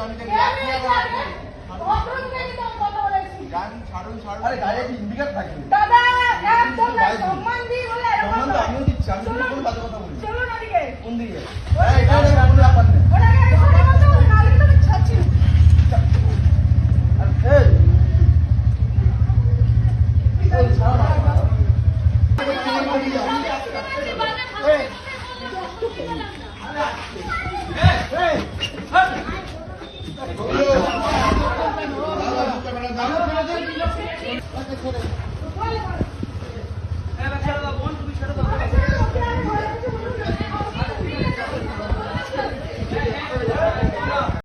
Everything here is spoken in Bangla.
আমি দেখি আরে গাড়ি ইন্ডিকেট থাকবে দাদা একদম সম্মান দিয়ে বলে সম্মান তো আমিও দিচ্ছি আমি কোনো বাজে কথা বলি চলুন ওদিকে কোন দিকে এই এটা কোনো ব্যাপার নেই